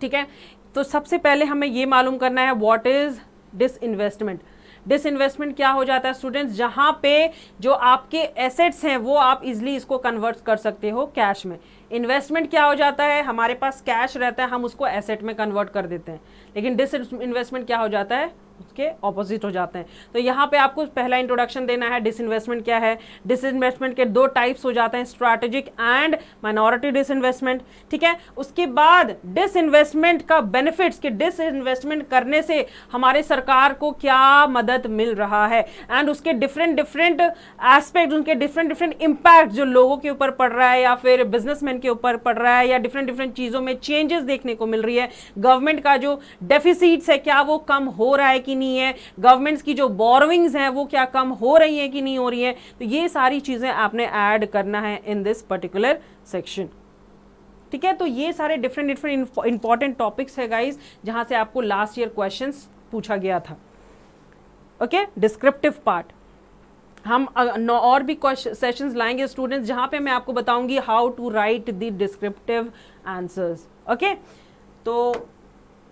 ठीक है। तो सबसे पहले हमें ये मालूम करना है व्हाट इज डिसइन्वेस्टमेंट। डिसइन्वेस्टमेंट क्या हो जाता है स्टूडेंट्स, जहां पे जो आपके एसेट्स हैं वो आप इजीली इसको कन्वर्ट कर सकते हो कैश में। इन्वेस्टमेंट क्या हो जाता है, हमारे पास कैश रहता है, हम उसको एसेट में कन्वर्ट कर देते हैं। लेकिन डिसइन्वेस्टमेंट क्या हो जाता है, उसके ऑपोजिट हो जाते हैं। तो यहाँ पे आपको पहला इंट्रोडक्शन देना है, डिसइन्वेस्टमेंट क्या है। डिसइन्वेस्टमेंट के दो टाइप्स हो जाते हैं, स्ट्रैटेजिक एंड माइनॉरिटी डिसइन्वेस्टमेंट, ठीक है। उसके बाद डिसइन्वेस्टमेंट का बेनिफिट्स, कि डिसइन्वेस्टमेंट करने से हमारे सरकार को क्या मदद मिल रहा है, एंड उसके डिफरेंट एस्पेक्ट, उनके डिफरेंट इम्पैक्ट जो लोगों के ऊपर पड़ रहा है या फिर बिजनेसमैन के ऊपर पड़ रहा है, या डिफरेंट चीज़ों में चेंजेस देखने को मिल रही है। गवर्नमेंट का जो डेफिसिट्स है क्या वो कम हो रहा है कि नहीं है, गवर्नमेंट्स की जो बोरोइंग्स हैं वो क्या कम हो रही है कि नहीं हो रही है, तो ये सारी चीजें आपने ऐड करना है इन दिस पर्टिकुलर सेक्शन, ठीक है। तो ये सारे डिफरेंट इंपॉर्टेंट टॉपिक्स है गाइस, जहां से आपको लास्ट ईयर क्वेश्चंस पूछा गया था। ओके, डिस्क्रिप्टिव पार्ट हम और भी सेशंस लाएंगे स्टूडेंट्स, जहां पे मैं आपको बताऊंगी how to write the descriptive answers. Okay, तो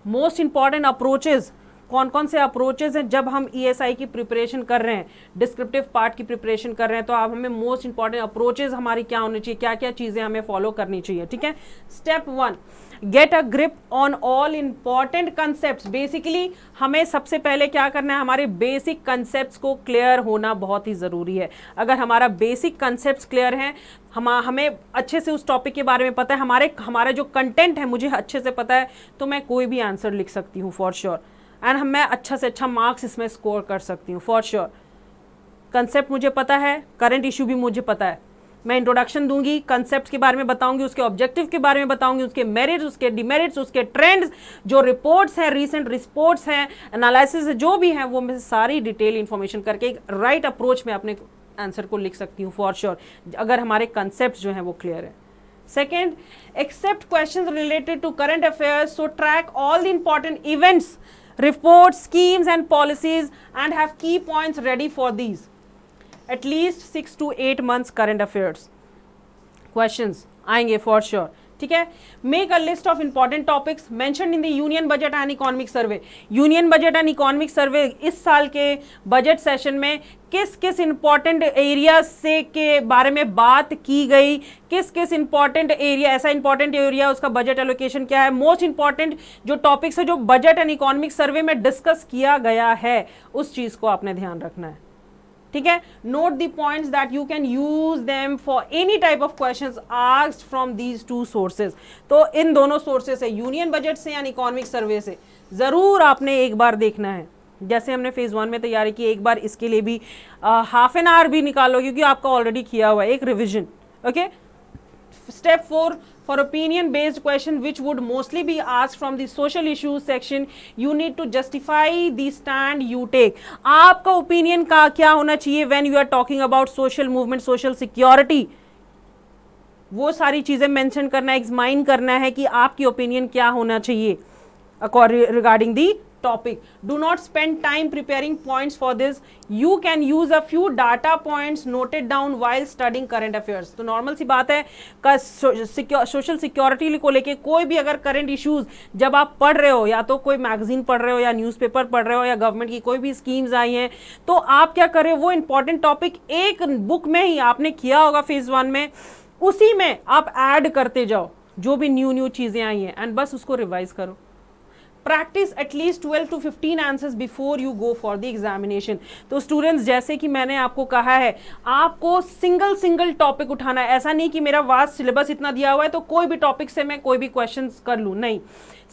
मोस्ट इंपॉर्टेंट अप्रोचेस, कौन कौन से अप्रोचेस हैं जब हम ESI की प्रिपरेशन कर रहे हैं, डिस्क्रिप्टिव पार्ट की प्रिपरेशन कर रहे हैं, तो आप हमें मोस्ट इंपॉर्टेंट अप्रोचेस हमारी क्या होनी चाहिए, क्या क्या चीज़ें हमें फॉलो करनी चाहिए, ठीक है। Step 1, get a grip on all important concept. Basically हमें सबसे पहले क्या करना है, हमारे बेसिक कंसेप्ट को क्लियर होना बहुत ही ज़रूरी है। अगर हमारा बेसिक कंसेप्ट क्लियर है, हमें अच्छे से उस टॉपिक के बारे में पता है, हमारा जो कंटेंट है मुझे अच्छे से पता है, तो मैं कोई भी आंसर लिख सकती हूँ फॉर श्योर, एंड मैं अच्छा से अच्छा मार्क्स इसमें स्कोर कर सकती हूँ फॉर श्योर। कंसेप्ट मुझे पता है, करंट इशू भी मुझे पता है, मैं इंट्रोडक्शन दूंगी, कंसेप्ट के बारे में बताऊंगी, उसके ऑब्जेक्टिव के बारे में बताऊंगी, उसके मेरिट्स, उसके डिमेरिट्स, उसके ट्रेंड्स, जो रिपोर्ट्स हैं, रीसेंट रिपोर्ट्स हैं, एनालिसिस जो भी हैं, वो मैं सारी डिटेल इंफॉर्मेशन करके एक राइट अप्रोच में अपने आंसर को लिख सकती हूँ फॉर श्योर, अगर हमारे कंसेप्ट जो हैं वो क्लियर है। Second, accept questions related to current affairs, so track all the important events, reports, schemes and policies and have key points ready for these. At least 6 to 8 months current affairs questions आएंगे for sure, ठीक है। Make a list of important topics mention in the union budget and economic survey. Union budget and economic survey इस साल के budget session में किस किस important area से के बारे में बात की गई, किस किस इंपॉर्टेंट एरिया, ऐसा इंपॉर्टेंट एरिया उसका बजट एलोकेशन क्या है, मोस्ट इंपॉर्टेंट जो टॉपिक्स है जो बजट एंड इकोनॉमिक सर्वे में डिस्कस किया गया है, उस चीज को आपने ध्यान रखना है, ठीक है। Note the points that you can use them for any type of questions asked from these two sources. तो इन दोनों सोर्सेज से, यूनियन बजट से या इकोनॉमिक सर्वे से, जरूर आपने एक बार देखना है। जैसे हमने फेज 1 में तैयारी की, एक बार इसके लिए भी हाफ एन आवर भी निकालो, क्योंकि आपका ऑलरेडी किया हुआ है एक revision. Okay, step 4, for opinion based question which would mostly be asked from the social issues section, you need to justify the stand you take. आपका ओपिनियन का क्या होना चाहिए when you are talking about social movement, social security, वो सारी चीजें mention करना, examine करना है कि आपकी ओपिनियन क्या होना चाहिए regarding the topic. Do not spend time preparing points for this. You can use a few data points noted down while studying current affairs. तो नॉर्मल सी बात है का सोशल सिक्योरिटी को लेके कोई भी अगर करंट इश्यूज जब आप पढ़ रहे हो, या तो कोई मैगजीन पढ़ रहे हो या न्यूज़पेपर पढ़ रहे हो या गवर्नमेंट की कोई भी स्कीम्स आई हैं, तो आप क्या कर रहे हो, वो इंपॉर्टेंट टॉपिक एक बुक में ही आपने किया होगा फेज 1 में, उसी में आप ऐड करते जाओ जो भी न्यू चीजें आई हैं, एंड बस उसको रिवाइज करो। Practice at least 12 to 15 answers before you go for the examination. तो स्टूडेंट्स, जैसे कि मैंने आपको कहा है, आपको सिंगल टॉपिक उठाना है। ऐसा नहीं कि मेरा वास्ट सिलेबस इतना दिया हुआ है तो कोई भी टॉपिक से मैं कोई भी क्वेश्चंस कर लूँ, नहीं,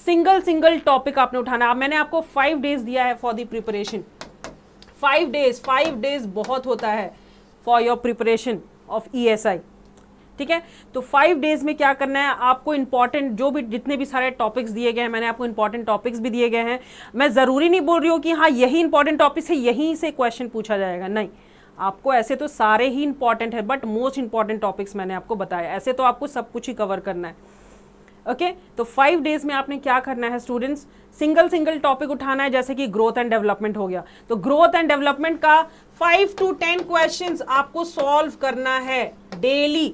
सिंगल टॉपिक आपने उठाना है। मैंने आपको 5 days दिया है फॉर द प्रिपरेशन। 5 days बहुत होता है। For your preparation of ESI। ठीक है, तो 5 डेज में क्या करना है आपको, इंपॉर्टेंट जो भी जितने भी सारे टॉपिक्स दिए गए हैं, मैंने आपको इंपॉर्टेंट टॉपिक्स भी दिए गए हैं। मैं ज़रूरी नहीं बोल रही हूँ कि हाँ यही इंपॉर्टेंट टॉपिक्स है, यहीं से क्वेश्चन पूछा जाएगा, नहीं, आपको ऐसे तो सारे ही इंपॉर्टेंट है, बट मोस्ट इंपॉर्टेंट टॉपिक्स मैंने आपको बताया, ऐसे तो आपको सब कुछ ही कवर करना है। ओके, तो 5 डेज में आपने क्या करना है स्टूडेंट्स, सिंगल टॉपिक उठाना है, जैसे कि ग्रोथ एंड डेवलपमेंट हो गया, तो ग्रोथ एंड डेवलपमेंट का 5 to 10 क्वेश्चंस आपको सॉल्व करना है डेली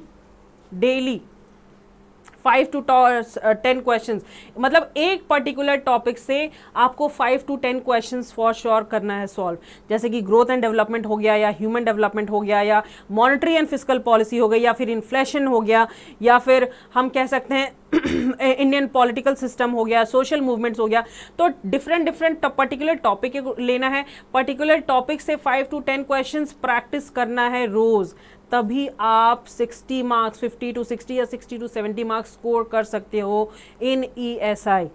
5 to 10 क्वेश्चंस, मतलब एक पर्टिकुलर टॉपिक से आपको 5 to 10 क्वेश्चंस फॉर श्योर करना है सॉल्व। जैसे कि ग्रोथ एंड डेवलपमेंट हो गया, या ह्यूमन डेवलपमेंट हो गया, या मॉनेटरी एंड फिस्कल पॉलिसी हो गई, या फिर इन्फ्लेशन हो गया, या फिर हम कह सकते हैं इंडियन पॉलिटिकल सिस्टम हो गया, सोशल मूवमेंट्स हो गया। तो डिफरेंट पर्टिकुलर टॉपिक लेना है, पर्टिकुलर टॉपिक से 5 to 10 क्वेश्चंस प्रैक्टिस करना है रोज, तभी आप 60 मार्क्स 50 to 60 या 60 to 70 मार्क्स स्कोर कर सकते हो in ESI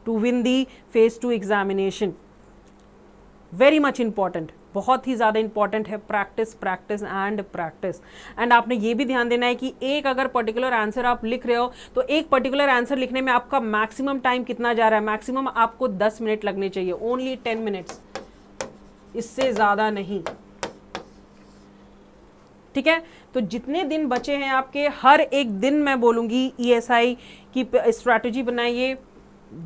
to win the phase 2 examination. Very much important, बहुत ही ज़्यादा इंपॉर्टेंट है, practice practice and practice. And आपने ये भी ध्यान देना है कि एक अगर पर्टिकुलर आंसर आप लिख रहे हो, तो एक पर्टिकुलर आंसर लिखने में आपका मैक्सिमम टाइम कितना जा रहा है, मैक्सिमम आपको 10 मिनट लगने चाहिए, ओनली 10 मिनट्स, इससे ज़्यादा नहीं। ठीक है, तो जितने दिन बचे हैं आपके, हर एक दिन मैं बोलूँगी ESI की स्ट्रैटेजी बनाइए।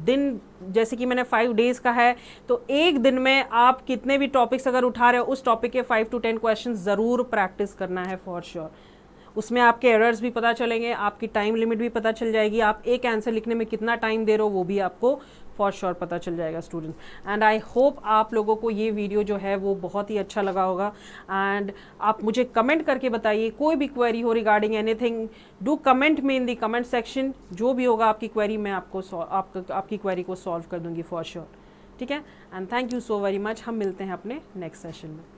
दिन जैसे कि मैंने 5 डेज का है, तो एक दिन में आप कितने भी टॉपिक्स अगर उठा रहे हो, उस टॉपिक के 5 to 10 क्वेश्चन ज़रूर प्रैक्टिस करना है फॉर श्योर। उसमें आपके एरर्स भी पता चलेंगे, आपकी टाइम लिमिट भी पता चल जाएगी, आप एक आंसर लिखने में कितना टाइम दे रहे हो वो भी आपको फॉर श्योर पता चल जाएगा स्टूडेंट्स। एंड आई होप आप लोगों को ये वीडियो जो है वो बहुत ही अच्छा लगा होगा। एंड आप मुझे कमेंट करके बताइए, कोई भी क्वेरी हो रिगार्डिंग एनीथिंग, डू कमेंट में इन दी कमेंट सेक्शन, जो भी होगा आपकी क्वेरी मैं आपकी क्वेरी को सॉल्व कर दूंगी फॉर श्योर। ठीक है, and thank you so very much, हम मिलते हैं अपने नेक्स्ट सेशन में।